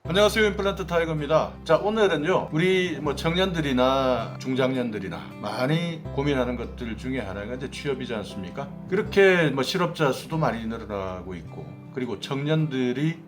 안녕하세요, 임플란트 타이거입니다. 자, 오늘은요 우리 청년들이나 중장년들이나 많이 고민하는 것들 중에 하나가 이제 취업이지 않습니까? 그렇게 실업자 수도 많이 늘어나고 있고, 그리고 청년들이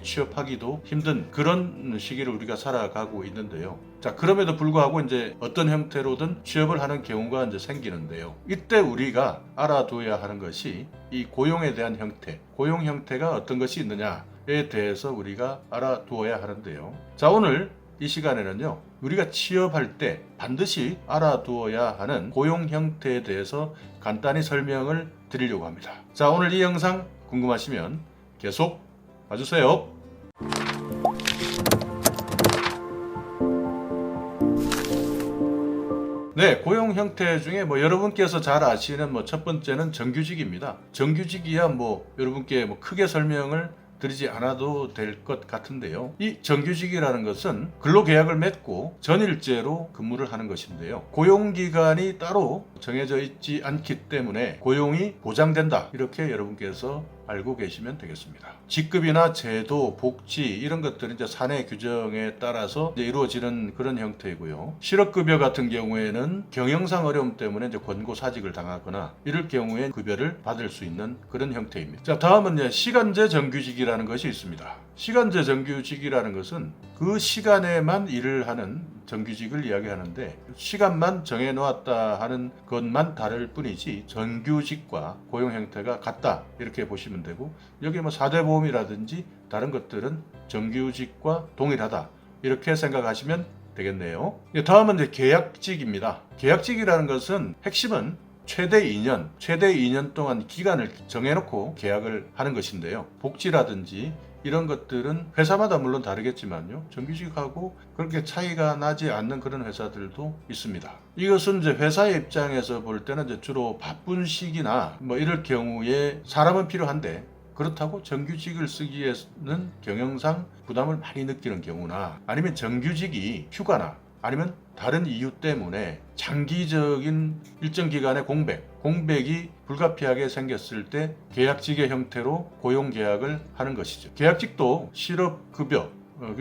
취업하기도 힘든 그런 시기를 우리가 살아가고 있는데요. 자, 그럼에도 불구하고 이제 어떤 형태로든 취업을 하는 경우가 이제 생기는데요. 이때 우리가 알아둬야 하는 것이 이 고용에 대한 형태, 고용 형태가 어떤 것이 있느냐에 대해서 우리가 알아두어야 하는데요. 자, 오늘 이 시간에는요, 우리가 취업할 때 반드시 알아두어야 하는 고용 형태에 대해서 간단히 설명을 드리려고 합니다. 자, 오늘 이 영상 궁금하시면 계속 봐주세요. 네, 고용 형태 중에 여러분께서 잘 아시는 첫 번째는 정규직입니다. 정규직이야 여러분께 크게 설명을 드리지 않아도 될 것 같은데요. 이 정규직이라는 것은 근로계약을 맺고 전일제로 근무를 하는 것인데요. 고용기간이 따로 정해져 있지 않기 때문에 고용이 보장된다, 이렇게 여러분께서 알고 계시면 되겠습니다. 직급이나 제도, 복지 이런 것들은 이제 사내 규정에 따라서 이제 이루어지는 그런 형태이고요. 실업급여 같은 경우에는 경영상 어려움 때문에 이제 권고사직을 당하거나 이럴 경우에 급여를 받을 수 있는 그런 형태입니다. 자, 다음은 이제 시간제 정규직이라는 것이 있습니다. 시간제 정규직이라는 것은 그 시간에만 일을 하는 정규직을 이야기하는데, 시간만 정해놓았다 하는 것만 다를 뿐이지 정규직과 고용 형태가 같다, 이렇게 보시면 되고, 여기 4대 보험이라든지 다른 것들은 정규직과 동일하다, 이렇게 생각하시면 되겠네요. 다음은 이제 계약직입니다. 계약직이라는 것은 핵심은 최대 2년 동안 기간을 정해놓고 계약을 하는 것인데요. 복지라든지 이런 것들은 회사마다 물론 다르겠지만요, 정규직하고 그렇게 차이가 나지 않는 그런 회사들도 있습니다. 이것은 이제 회사의 입장에서 볼 때는 이제 주로 바쁜 시기나 이럴 경우에 사람은 필요한데, 그렇다고 정규직을 쓰기에는 경영상 부담을 많이 느끼는 경우나, 아니면 정규직이 휴가나 아니면 다른 이유 때문에 장기적인 일정 기간의 공백이 불가피하게 생겼을 때 계약직의 형태로 고용계약을 하는 것이죠. 계약직도 실업급여,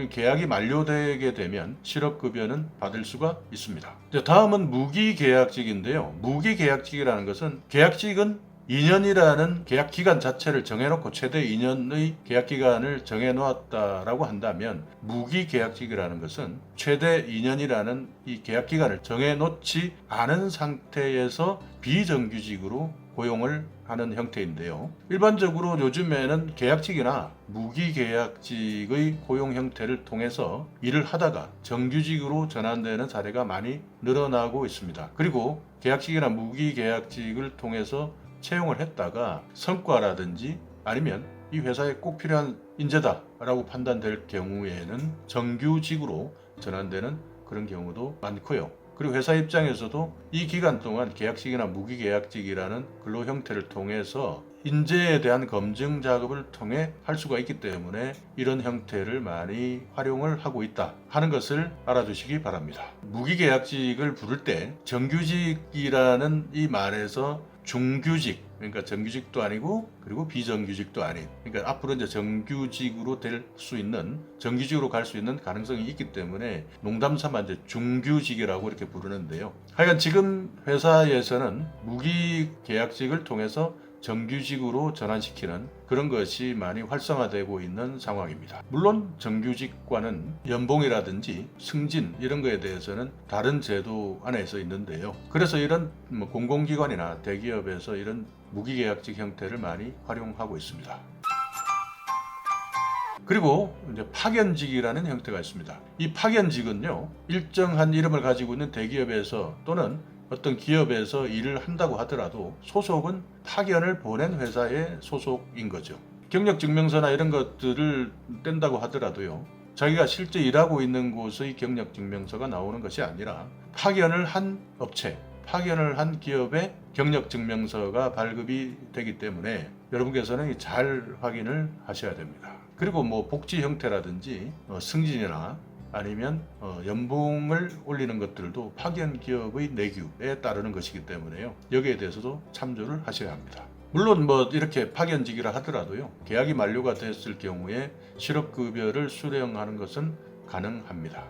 계약이 만료되게 되면 실업급여는 받을 수가 있습니다. 다음은 무기계약직인데요. 무기계약직이라는 것은, 계약직은 2년이라는 계약 기간 자체를 정해놓고 최대 2년의 계약 기간을 정해놓았다라고 한다면, 무기계약직이라는 것은 최대 2년이라는 이 계약 기간을 정해놓지 않은 상태에서 비정규직으로 고용을 하는 형태인데요. 일반적으로 요즘에는 계약직이나 무기계약직의 고용 형태를 통해서 일을 하다가 정규직으로 전환되는 사례가 많이 늘어나고 있습니다. 그리고 계약직이나 무기계약직을 통해서 채용을 했다가 성과라든지 아니면 이 회사에 꼭 필요한 인재다라고 판단될 경우에는 정규직으로 전환되는 그런 경우도 많고요. 그리고 회사 입장에서도 이 기간 동안 계약직이나 무기계약직이라는 근로 형태를 통해서 인재에 대한 검증 작업을 통해 할 수가 있기 때문에 이런 형태를 많이 활용을 하고 있다 하는 것을 알아두시기 바랍니다. 무기계약직을 부를 때 정규직이라는 이 말에서 중규직, 그러니까 정규직도 아니고 그리고 비정규직도 아닌, 그러니까 앞으로 이제 정규직으로 될 수 있는, 정규직으로 갈 수 있는 가능성이 있기 때문에 농담삼아 이제 중규직이라고 이렇게 부르는데요. 하여간 지금 회사에서는 무기계약직을 통해서 정규직으로 전환시키는 그런 것이 많이 활성화되고 있는 상황입니다. 물론 정규직과는 연봉이라든지 승진 이런 거에 대해서는 다른 제도 안에서 있는데요. 그래서 이런 공공기관이나 대기업에서 이런 무기계약직 형태를 많이 활용하고 있습니다. 그리고 이제 파견직이라는 형태가 있습니다. 이 파견직은요, 일정한 이름을 가지고 있는 대기업에서 또는 어떤 기업에서 일을 한다고 하더라도 소속은 파견을 보낸 회사의 소속인 거죠. 경력증명서나 이런 것들을 뗀다고 하더라도요, 자기가 실제 일하고 있는 곳의 경력증명서가 나오는 것이 아니라 파견을 한 업체, 파견을 한 기업의 경력증명서가 발급이 되기 때문에 여러분께서는 잘 확인을 하셔야 됩니다. 그리고 복지 형태라든지 승진이나 아니면 연봉을 올리는 것들도 파견 기업의 내규에 따르는 것이기 때문에요. 여기에 대해서도 참조를 하셔야 합니다. 물론 뭐 이렇게 파견직이라 하더라도요. 계약이 만료가 됐을 경우에 실업급여를 수령하는 것은 가능합니다.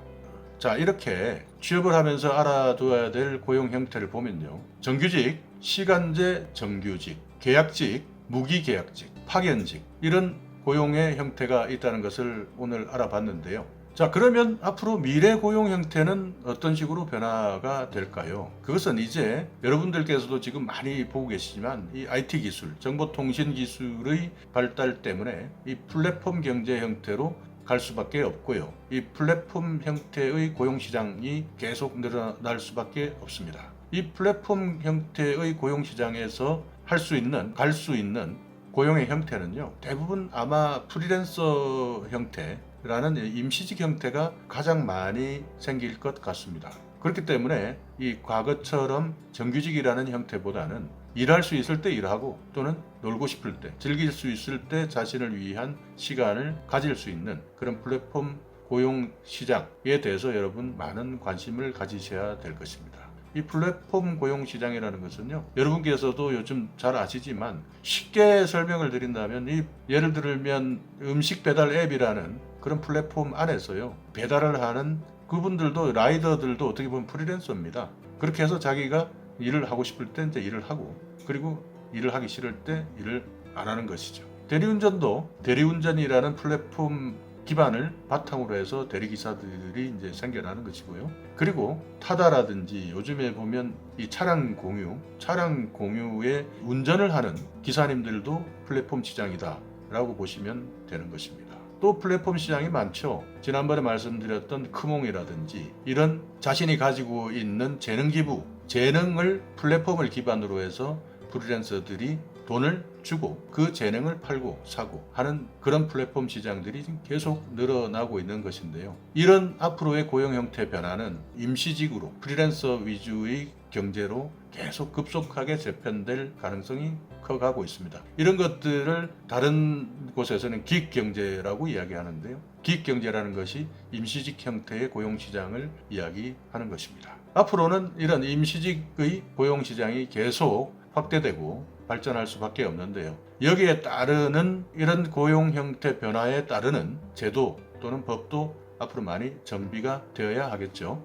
자, 이렇게 취업을 하면서 알아둬야 될 고용 형태를 보면요. 정규직, 시간제 정규직, 계약직, 무기계약직, 파견직 이런 고용의 형태가 있다는 것을 오늘 알아봤는데요. 자, 그러면 앞으로 미래 고용 형태는 어떤 식으로 변화가 될까요? 그것은 이제 여러분들께서도 지금 많이 보고 계시지만 이 IT 기술, 정보통신 기술의 발달 때문에 이 플랫폼 경제 형태로 갈 수밖에 없고요. 이 플랫폼 형태의 고용시장이 계속 늘어날 수밖에 없습니다. 이 플랫폼 형태의 고용시장에서 갈 수 있는 고용의 형태는요. 대부분 아마 프리랜서 형태라는 임시직 형태가 가장 많이 생길 것 같습니다. 그렇기 때문에 이 과거처럼 정규직이라는 형태보다는 일할 수 있을 때 일하고 또는 놀고 싶을 때 즐길 수 있을 때 자신을 위한 시간을 가질 수 있는 그런 플랫폼 고용 시장에 대해서 여러분 많은 관심을 가지셔야 될 것입니다. 이 플랫폼 고용 시장이라는 것은요, 여러분께서도 요즘 잘 아시지만 쉽게 설명을 드린다면 예를 들면 음식 배달 앱이라는 그런 플랫폼 안에서요, 배달을 하는 그분들도 라이더들도 어떻게 보면 프리랜서입니다. 그렇게 해서 자기가 일을 하고 싶을 때 이제 일을 하고, 그리고 일을 하기 싫을 때 일을 안 하는 것이죠. 대리운전도 대리운전이라는 플랫폼 기반을 바탕으로 해서 대리기사들이 이제 생겨나는 것이고요. 그리고 타다라든지 요즘에 보면 이 차량 공유의 운전을 하는 기사님들도 플랫폼 시장이다 라고 보시면 되는 것입니다. 또 플랫폼 시장이 많죠. 지난번에 말씀드렸던 크몽이라든지 이런 자신이 가지고 있는 재능 기부, 재능을 플랫폼을 기반으로 해서 프리랜서들이 돈을 주고 그 재능을 팔고 사고 하는 그런 플랫폼 시장들이 계속 늘어나고 있는 것인데요. 이런 앞으로의 고용 형태 변화는 임시직으로 프리랜서 위주의 경제로 계속 급속하게 재편될 가능성이 커가고 있습니다. 이런 것들을 다른 곳에서는 기익경제라고 이야기하는데요. 기익경제라는 것이 임시직 형태의 고용시장을 이야기하는 것입니다. 앞으로는 이런 임시직의 고용시장이 계속 확대되고 발전할 수밖에 없는데요. 여기에 따르는 이런 고용 형태 변화에 따르는 제도 또는 법도 앞으로 많이 정비가 되어야 하겠죠.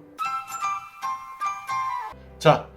자,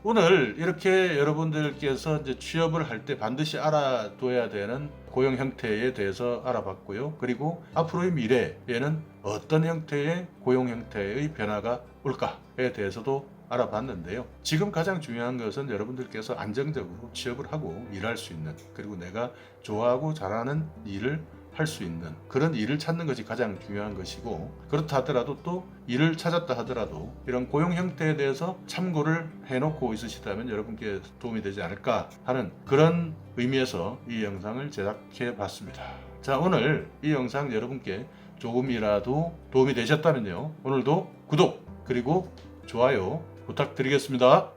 오늘 이렇게 여러분들께서 이제 취업을 할 때 반드시 알아둬야 되는 고용 형태에 대해서 알아봤고요. 그리고 앞으로의 미래에는 어떤 형태의 고용 형태의 변화가 올까에 대해서도 알아봤는데요. 지금 가장 중요한 것은 여러분들께서 안정적으로 취업을 하고 일할 수 있는, 그리고 내가 좋아하고 잘하는 일을 할 수 있는 그런 일을 찾는 것이 가장 중요한 것이고, 그렇다 하더라도 또 일을 찾았다 하더라도 이런 고용 형태에 대해서 참고를 해놓고 있으시다면 여러분께 도움이 되지 않을까 하는 그런 의미에서 이 영상을 제작해 봤습니다. 자, 오늘 이 영상 여러분께 조금이라도 도움이 되셨다면요, 오늘도 구독 그리고 좋아요 부탁드리겠습니다.